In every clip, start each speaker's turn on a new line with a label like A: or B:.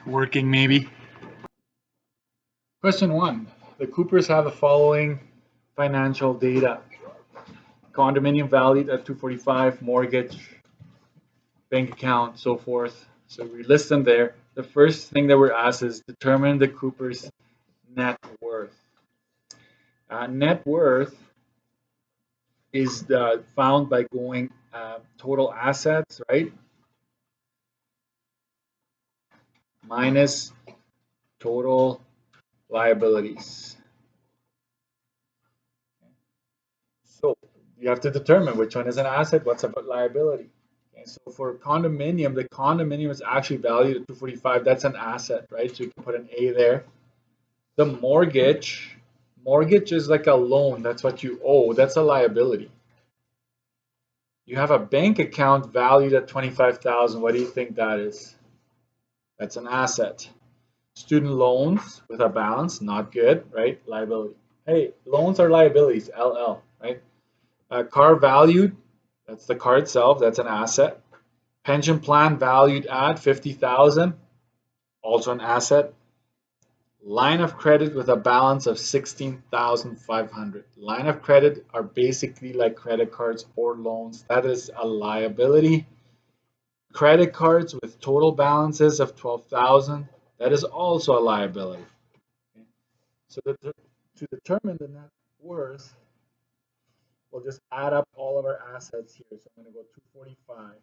A: working maybe. Question 1. The Coopers have the following financial data. Condominium valued at 245, mortgage, bank account, so forth. So we list them there. The first thing that we're asked is determine the Cooper's net worth. Net worth is found by going total assets, right? Minus total liabilities. So you have to determine which one is an asset, what's a liability. Okay, so for condominium, the condominium is actually valued at 245. That's an asset, right? So you can put an A there. The mortgage is like a loan. That's what you owe. That's a liability. You have a bank account valued at 25,000. What do you think that is? That's an asset. Student loans with a balance, not good, right? Liability. Hey, loans are liabilities, LL, right? Car valued, that's the car itself, that's an asset. Pension plan valued at 50,000, also an asset. Line of credit with a balance of 16,500. Line of credit are basically like credit cards or loans. That is a liability. Credit cards with total balances of 12,000. That is also a liability. Okay. So to determine the net worth, we'll just add up all of our assets here. So I'm going to go 245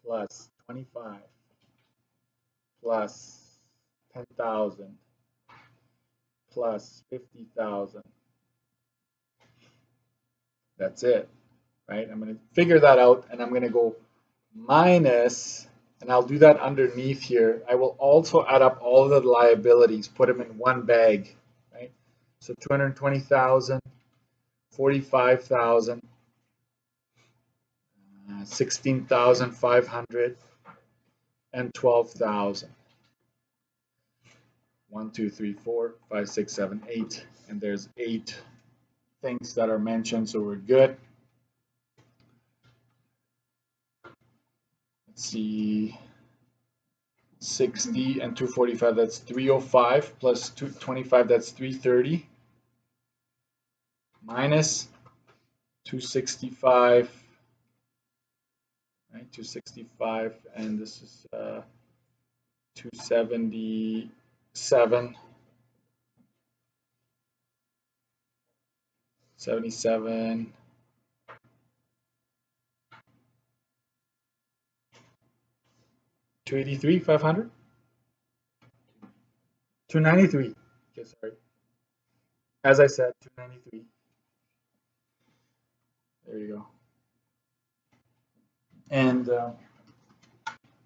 A: plus 25 plus 10,000 plus 50,000. That's it, right? I'm going to figure that out, and I'm going to go minus, and I'll do that underneath here. I will also add up all the liabilities, put them in one bag, right? So 220,000, 45,000, 16,500, and 12,000. 1, 2, 3, 4, 5, 6, 7, 8, and there's 8 things that are mentioned, so we're good. Let's see, 60 and 245, that's 305, plus 225, that's 330, minus 265, right? 265, and this is 277, 77, 283, 500, 293. Okay, sorry. As I said, 293. There you go. And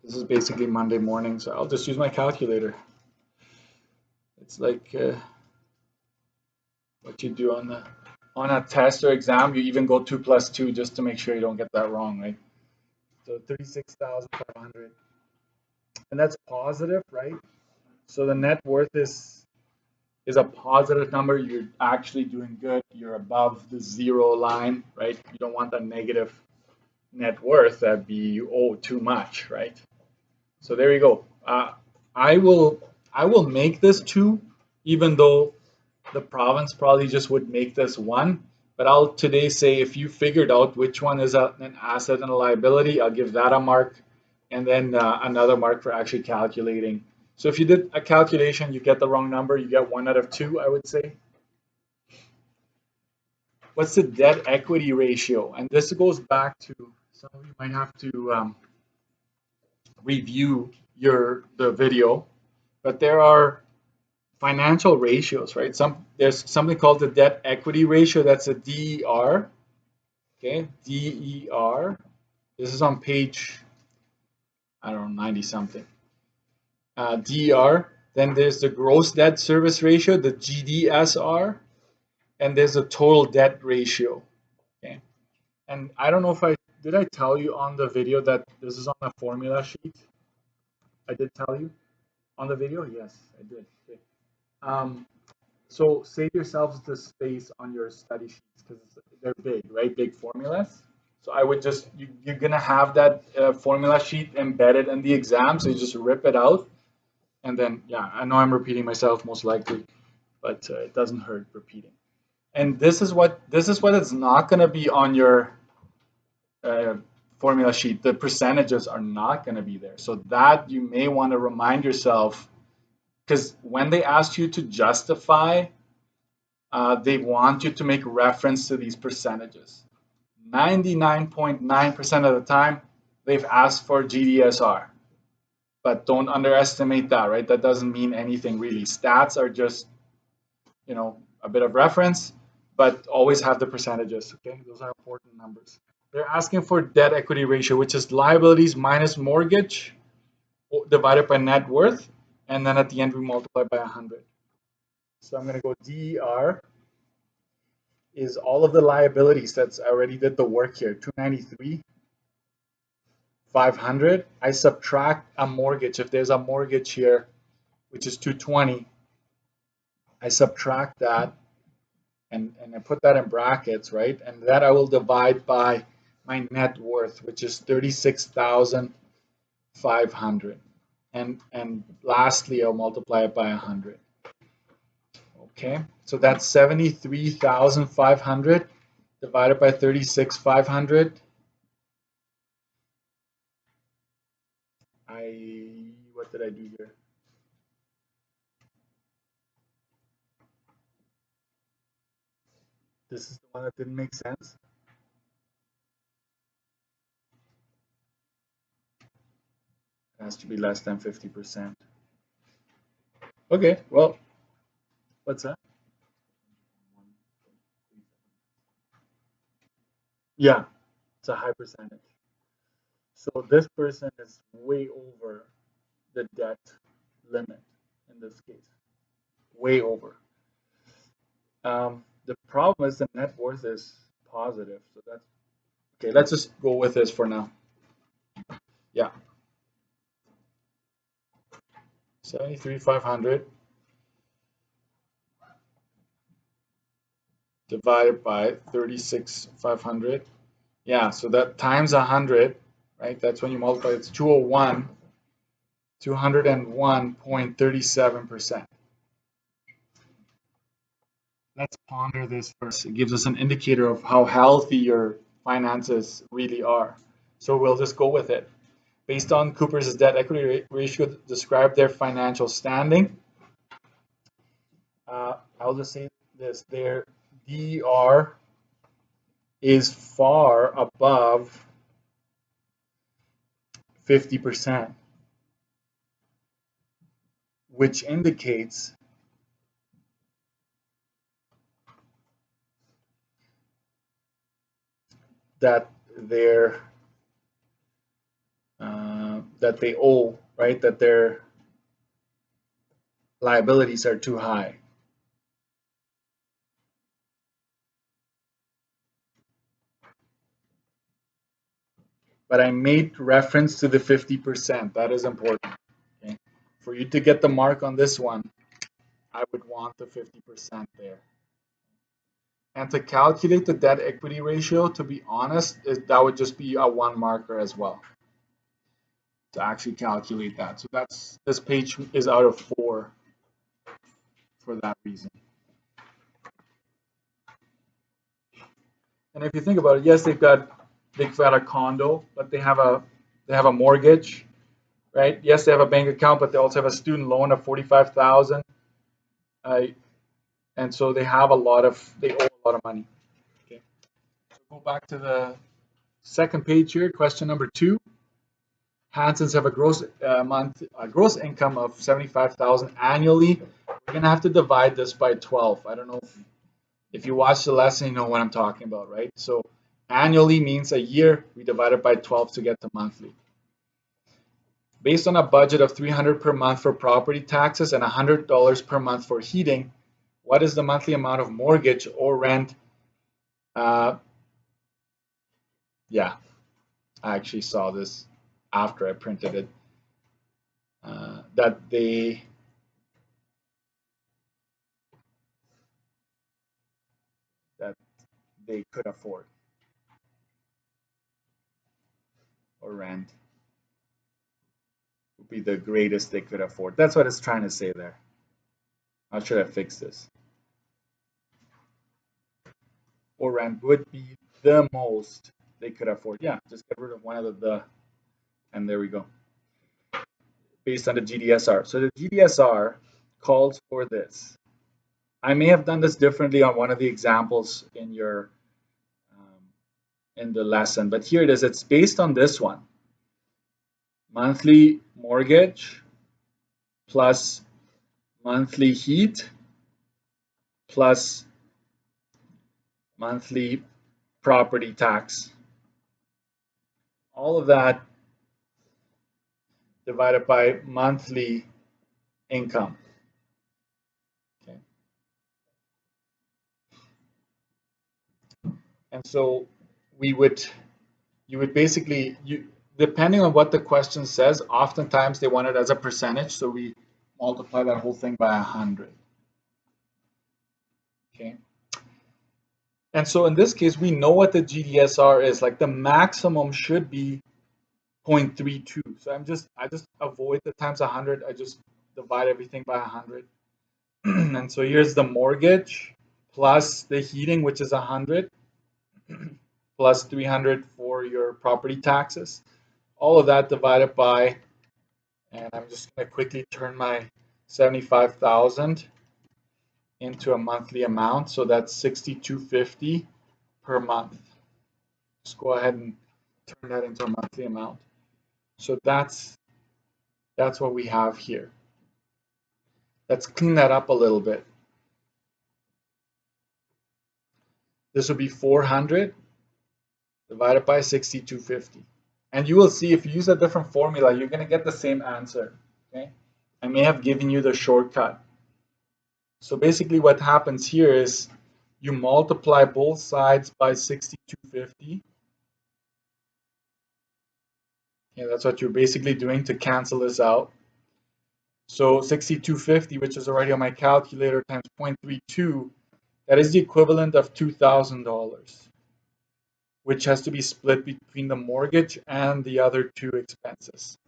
A: this is basically Monday morning, so I'll just use my calculator. It's like what you do on a test or exam. You even go 2 plus 2 just to make sure you don't get that wrong, right? So 36,500, and that's positive, right? So the net worth is a positive number. You're actually doing good. You're above the zero line, right? You don't want a negative net worth. That'd be you owe too much, right? So there you go. I will make this 2, even though the province probably just would make this 1. But I'll today say if you figured out which one is an asset and a liability, I'll give that a mark, and then another mark for actually calculating. So if you did a calculation, you get the wrong number, you get 1 out of 2, I would say. What's the debt equity ratio? And this goes back to, some of you might have to review the video, but there are financial ratios, right? There's something called the debt equity ratio. That's a DER. Okay, DER. This is on page, I don't know, 90 something. DER. Then there's the gross debt service ratio, the GDSR, and there's a total debt ratio. Okay, and I don't know if did I tell you on the video that this is on a formula sheet? I did tell you on the video. Yes, I did. Okay. So save yourselves the space on your study sheets because they're big, right? Big formulas. So I would just, you're gonna have that formula sheet embedded in the exam, so you just rip it out, and then yeah, I know I'm repeating myself most likely, but it doesn't hurt repeating. And this is what is not gonna be on your uh, formula sheet. The percentages are not gonna be there, so that you may want to remind yourself, because when they ask you to justify, they want you to make reference to these percentages. 99.9% of the time, they've asked for GDSR. But don't underestimate that, right? That doesn't mean anything really. Stats are just, a bit of reference, but always have the percentages, okay? Those are important numbers. They're asking for debt equity ratio, which is liabilities minus mortgage divided by net worth. And then at the end, we multiply by 100. So I'm going to go DER is all of the liabilities. That's, I already did the work here. 293, 500. I subtract a mortgage. If there's a mortgage here, which is 220, I subtract that and I put that in brackets, right? And that I will divide by my net worth, which is 36,500. And lastly, I'll multiply it by 100. Okay, so that's 73,500 divided by 36,500. What did I do here? This is the one that didn't make sense. It has to be less than 50%. Okay, well, what's that? Yeah, it's a high percentage. So this person is way over the debt limit in this case, way over. The problem is the net worth is positive, so that's okay. Let's just go with this for now. Yeah, 73,500 divided by 36,500. Yeah, so that times 100, right? That's when you multiply. It's 201, 201.37%. Let's ponder this first. It gives us an indicator of how healthy your finances really are. So we'll just go with it. Based on Cooper's debt equity ratio, describe their financial standing. I'll just say this: their DER is far above 50%, which indicates that they're that they owe, right? That their liabilities are too high. But I made reference to the 50%. That is important. Okay? For you to get the mark on this one, I would want the 50% there. And to calculate the debt equity ratio, to be honest, that would just be a one marker as well to actually calculate that. So this page is out of 4 for that reason. And if you think about it, yes, they've got a condo, but they have a mortgage, right? Yes, they have a bank account, but they also have a student loan of 45,000, and so they owe a lot of money. Okay, so go back to the second page here. Question number 2. Hansons have a gross income of 75,000 annually. We're gonna have to divide this by 12. I don't know if you watch the lesson, you know what I'm talking about, right? So annually means a year. We divide it by 12 to get to monthly. Based on a budget of $300 per month for property taxes and $100 per month for heating, what is the monthly amount of mortgage or rent? Yeah, I actually saw this after I printed it. That they could afford. or rent would be the greatest they could afford. That's what it's trying to say there. How should I fix this? Or rent would be the most they could afford. Yeah, just get rid of one of the, and there we go. Based on the GDSR. So the GDSR calls for this. I may have done this differently on one of the examples in your in the lesson, but here it is. It's based on this one. Monthly mortgage plus monthly heat plus monthly property tax. All of that divided by monthly income. Okay. And so you would basically, depending on what the question says, oftentimes they want it as a percentage, so we multiply that whole thing by 100. Okay. And so in this case, we know what the GDSR is. Like the maximum should be 0.32. So I just avoid the times 100. I just divide everything by 100. And so here's the mortgage plus the heating, which is 100, plus 300 for your property taxes. All of that divided by, and I'm just going to quickly turn my 75,000 into a monthly amount. So that's 6250 per month. Just go ahead and turn that into a monthly amount. So that's what we have here. Let's clean that up a little bit. This would be 400 divided by 6250. And you will see if you use a different formula, you're going to get the same answer. Okay? I may have given you the shortcut. So basically what happens here is you multiply both sides by 6250. Yeah, that's what you're basically doing to cancel this out. So 6250, which is already on my calculator, times 0.32, that is the equivalent of $2,000, which has to be split between the mortgage and the other two expenses.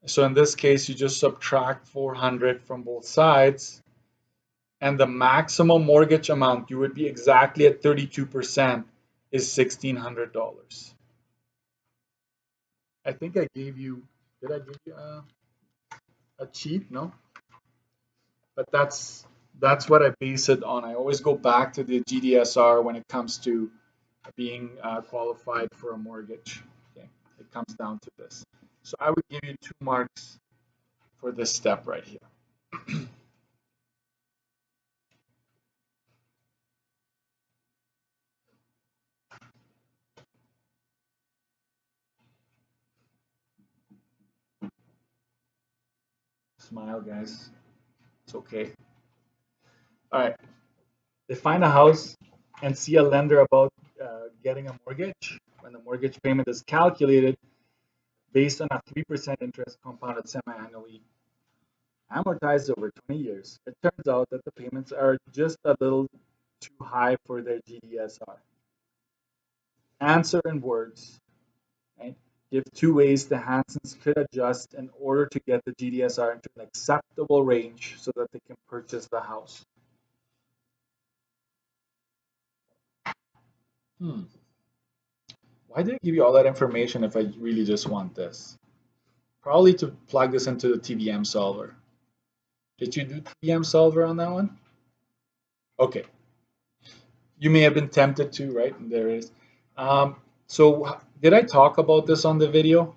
A: So in this case, you just subtract 400 from both sides, and the maximum mortgage amount, you would be exactly at 32%, is $1,600. I think I gave you, did I give you a cheat? No? But that's what I base it on. I always go back to the GDSR when it comes to being qualified for a mortgage. Okay, it comes down to this. So I would give you 2 marks for this step right here. Smile, guys. It's okay. All right. They find a house and see a lender about getting a mortgage. When the mortgage payment is calculated based on a 3% interest compounded semi-annually, amortized over 20 years, it turns out that the payments are just a little too high for their GDSR. Answer in words. Right? Give 2 ways the Hansons could adjust in order to get the GDSR into an acceptable range so that they can purchase the house. Why did I give you all that information if I really just want this? Probably to plug this into the TVM solver. Did you do TVM solver on that one? Okay. You may have been tempted to, right? There it is. So did I talk about this on the video?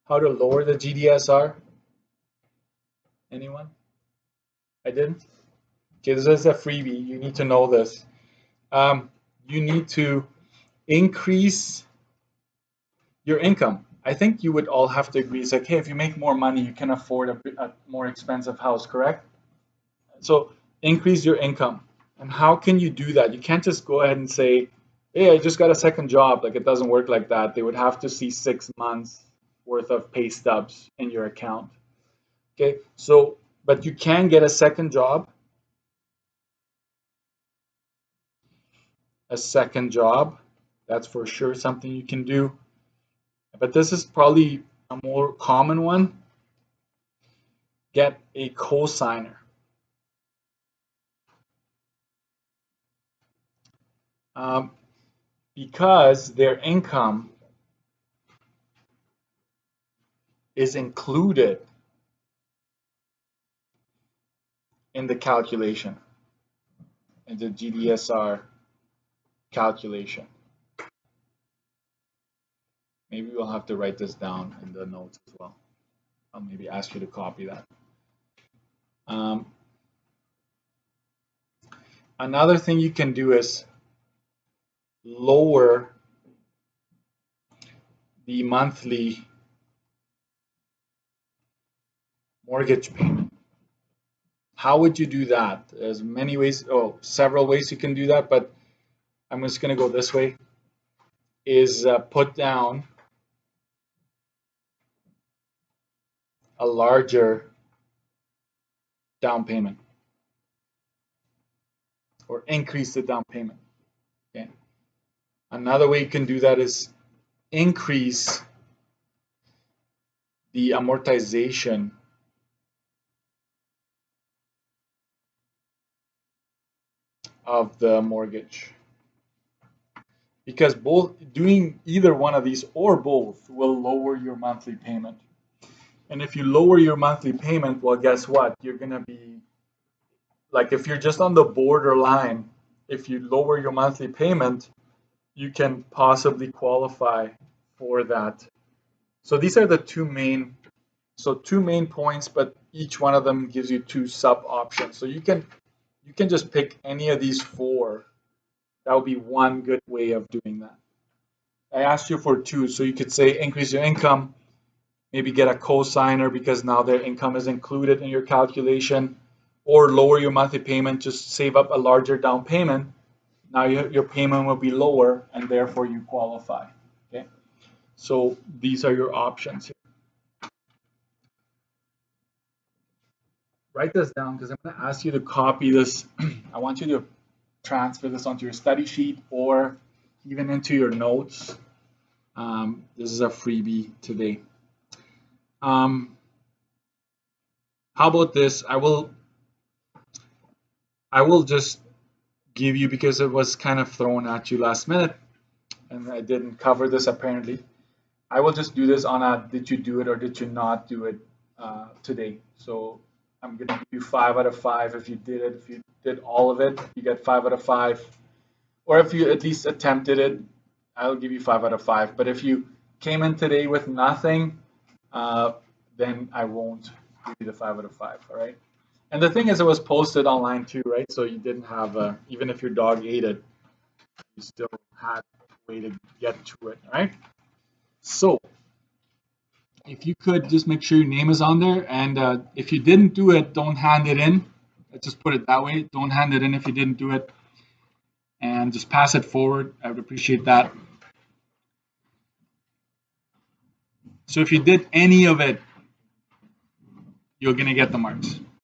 A: How to lower the GDSR? Anyone? I didn't? Okay, this is a freebie. You need to know this. You need to increase your income. I think you would all have to agree. It's like, hey, if you make more money, you can afford a more expensive house, correct? So increase your income. And how can you do that? You can't just go ahead and say, hey, I just got a second job. Like, it doesn't work like that. They would have to see 6 months worth of pay stubs in your account. Okay, so, but you can get a second job. A second job That's for sure something you can do. But this is probably a more common one. Get a cosigner. Because their income is included in the calculation, in the GDSR calculation. Maybe we'll have to write this down in the notes as well. I'll maybe ask you to copy that. Another thing you can do is lower the monthly mortgage payment. How would you do that? There's many ways, several ways you can do that, but I'm just going to go this way, is put down a larger down payment or increase the down payment. Okay. Another way you can do that is increase the amortization of the mortgage. Because both doing either one of these or both will lower your monthly payment. And if you lower your monthly payment, well, guess what? You're going to be like, if you're just on the borderline, if you lower your monthly payment, you can possibly qualify for that. So these are the two main points, but each one of them gives you two sub options. So you can just pick any of these four. That would be one good way of doing that. I asked you for two, so you could say increase your income, maybe get a cosigner because now their income is included in your calculation, or lower your monthly payment, just save up a larger down payment. Now your payment will be lower and therefore you qualify. Okay, so these are your options here. Write this down because I'm going to ask you to copy this. I want you to transfer this onto your study sheet or even into your notes. This is a freebie today. How about this? I will just give you, because it was kind of thrown at you last minute and I didn't cover this apparently. I will just do this on a did you do it or did you not do it today. So I'm going to give you 5 out of 5 if you did it. If you did all of it, you get 5 out of 5. Or if you at least attempted it, I'll give you 5 out of 5. But if you came in today with nothing, then I won't give you the 5 out of 5. All right. And the thing is, it was posted online too, right? So you didn't have, even if your dog ate it, you still had a way to get to it, all right? So if you could just make sure your name is on there, and if you didn't do it, don't hand it in. Let's just put it that way. Don't hand it in if you didn't do it, and just pass it forward. I would appreciate that. So if you did any of it, you're going to get the marks.